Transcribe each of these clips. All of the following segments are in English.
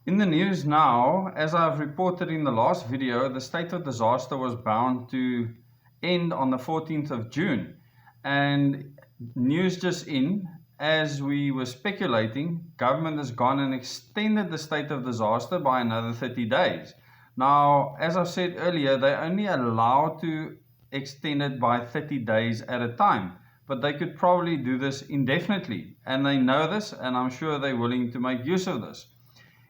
In the news now, as I've reported in the last video, the state of disaster was bound to end on the 14th of June. And news just in, as we were speculating, government has gone and extended the state of disaster by another 30 days. Now, as I said earlier, they're only allowed to extend it by 30 days at a time, but they could probably do this indefinitely. And they know this, and I'm sure they're willing to make use of this.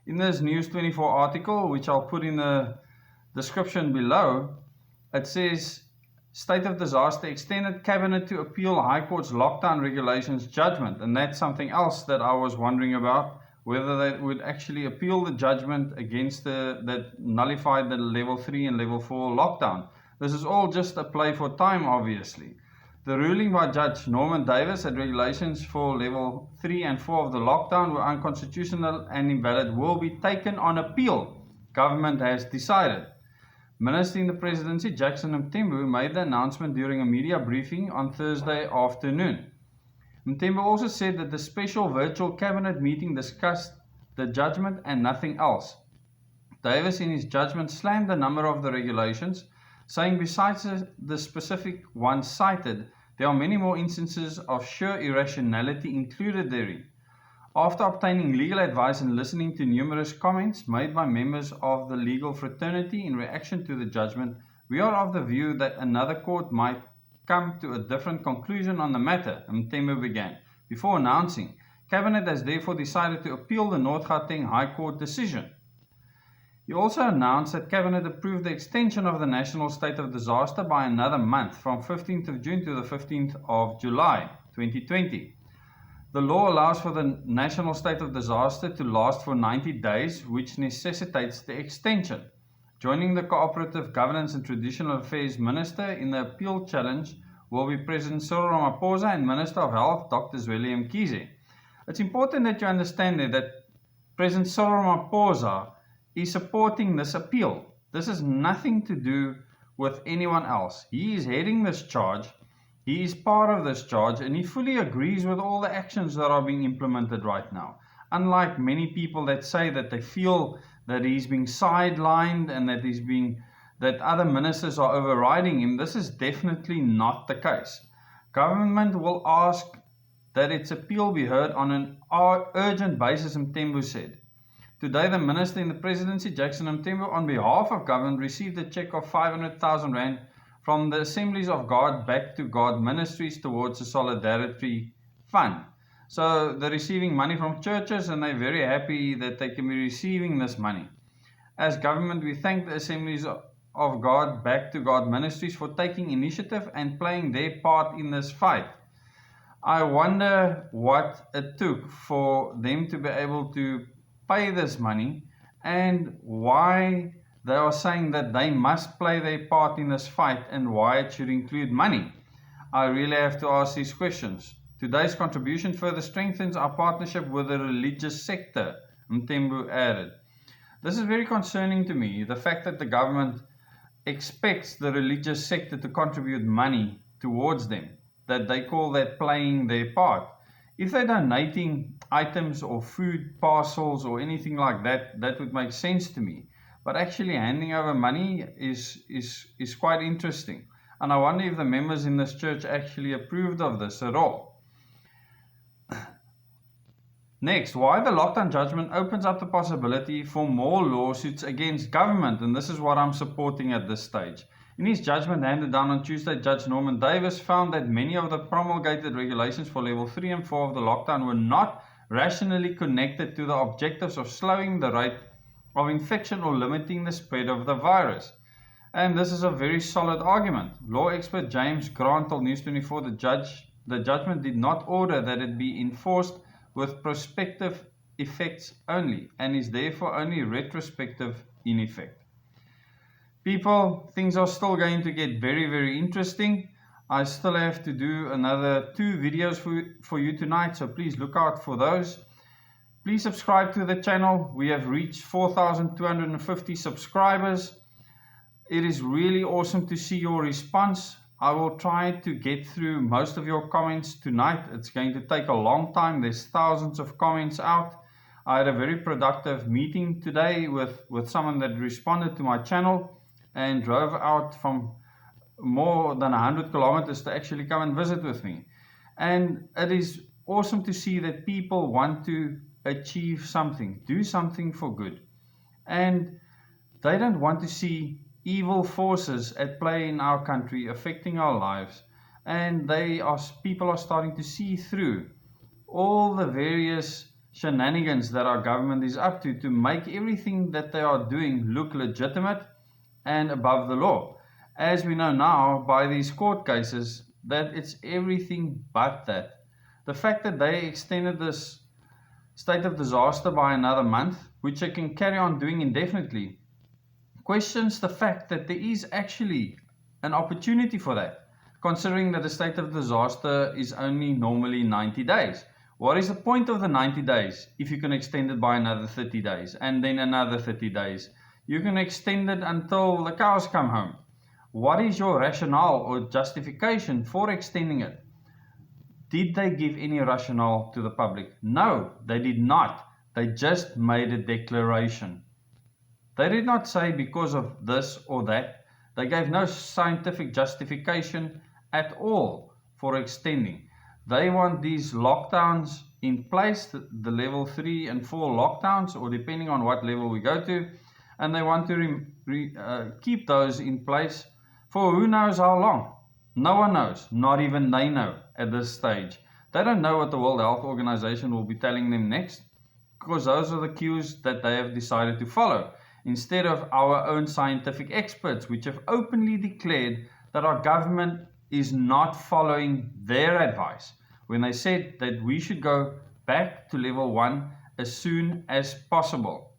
In this News 24 article, which I'll put in the description below, it says, State of Disaster extended Cabinet to appeal High Court's lockdown regulations judgment. And that's something else that I was wondering about, whether they would actually appeal the judgment against that nullified the level 3 and level 4 lockdown. This is all just a play for time, obviously. The ruling by Judge Norman Davis that regulations for level 3 and 4 of the lockdown were unconstitutional and invalid will be taken on appeal, government has decided. Minister in the Presidency Jackson Mthembu made the announcement during a media briefing on Thursday afternoon. Mthembu also said that the special virtual cabinet meeting discussed the judgment and nothing else. Davis in his judgment slammed a number of the regulations, saying besides the specific one cited, there are many more instances of sheer irrationality included therein. After obtaining legal advice and listening to numerous comments made by members of the legal fraternity in reaction to the judgment, we are of the view that another court might come to a different conclusion on the matter, Mthembu began, before announcing, Cabinet has therefore decided to appeal the North Gauteng High Court decision. He also announced that Cabinet approved the extension of the national state of disaster by another month from 15th of June to the 15th of July 2020. The law allows for the national state of disaster to last for 90 days, which necessitates the extension. Joining the Cooperative Governance and Traditional Affairs Minister in the appeal challenge will be President Cyril Ramaphosa and Minister of Health Dr. Zweli Mkhize. It's important that you understand that President Cyril Ramaphosa is supporting this appeal. This has nothing to do with anyone else. He is heading this charge, he is part of this charge, and he fully agrees with all the actions that are being implemented right now. Unlike many people that say that they feel that he's being sidelined and that other ministers are overriding him, this is definitely not the case. Government will ask that its appeal be heard on an urgent basis, Mthembu said. Today, the Minister in the Presidency, Jackson Mthembu, on behalf of government, received a cheque of 500,000 Rand from the Assemblies of God Back to God Ministries towards the Solidarity Fund. So they're receiving money from churches and they're very happy that they can be receiving this money. As government, we thank the Assemblies of God Back to God Ministries for taking initiative and playing their part in this fight. I wonder what it took for them to be able to pay this money and why they are saying that they must play their part in this fight and why it should include money. I really have to ask these questions. Today's contribution further strengthens our partnership with the religious sector, Mthembu added. This is very concerning to me, the fact that the government expects the religious sector to contribute money towards them, that they call that playing their part. If they're donating items or food parcels or anything like that, that would make sense to me. But actually handing over money is quite interesting. And I wonder if the members in this church actually approved of this at all. Next, why the lockdown judgment opens up the possibility for more lawsuits against government. And this is what I'm supporting at this stage. In his judgment handed down on Tuesday, Judge Norman Davis found that many of the promulgated regulations for level 3 and 4 of the lockdown were not rationally connected to the objectives of slowing the rate of infection or limiting the spread of the virus. And this is a very solid argument. Law expert James Grant told News 24 the judgment did not order that it be enforced with prospective effects only and is therefore only retrospective in effect. People, things are still going to get very, very interesting. I still have to do another 2 videos for you tonight, so please look out for those. Please subscribe to the channel. We have reached 4,250 subscribers. It is really awesome to see your response. I will try to get through most of your comments tonight. It's going to take a long time. There's thousands of comments out. I had a very productive meeting today with someone that responded to my channel and drove out from more than 100 kilometers to actually come and visit with me. And it is awesome to see that people want to achieve something, do something for good. And they don't want to see evil forces at play in our country affecting our lives. And people are starting to see through all the various shenanigans that our government is up to make everything that they are doing look legitimate and above the law. As we know now by these court cases, that it's everything but that. The fact that they extended this state of disaster by another month, which they can carry on doing indefinitely, questions the fact that there is actually an opportunity for that, considering that the state of disaster is only normally 90 days. What is the point of the 90 days if you can extend it by another 30 days and then another 30 days? You can extend it until the cows come home. What is your rationale or justification for extending it? Did they give any rationale to the public? No, they did not. They just made a declaration. They did not say because of this or that. They gave no scientific justification at all for extending. They want these lockdowns in place, the level 3 and 4 lockdowns, or depending on what level we go to, and they want to keep those in place for who knows how long. No one knows, not even they know at this stage. They don't know what the World Health Organization will be telling them next, because those are the cues that they have decided to follow, instead of our own scientific experts, which have openly declared that our government is not following their advice when they said that we should go back to level 1 as soon as possible.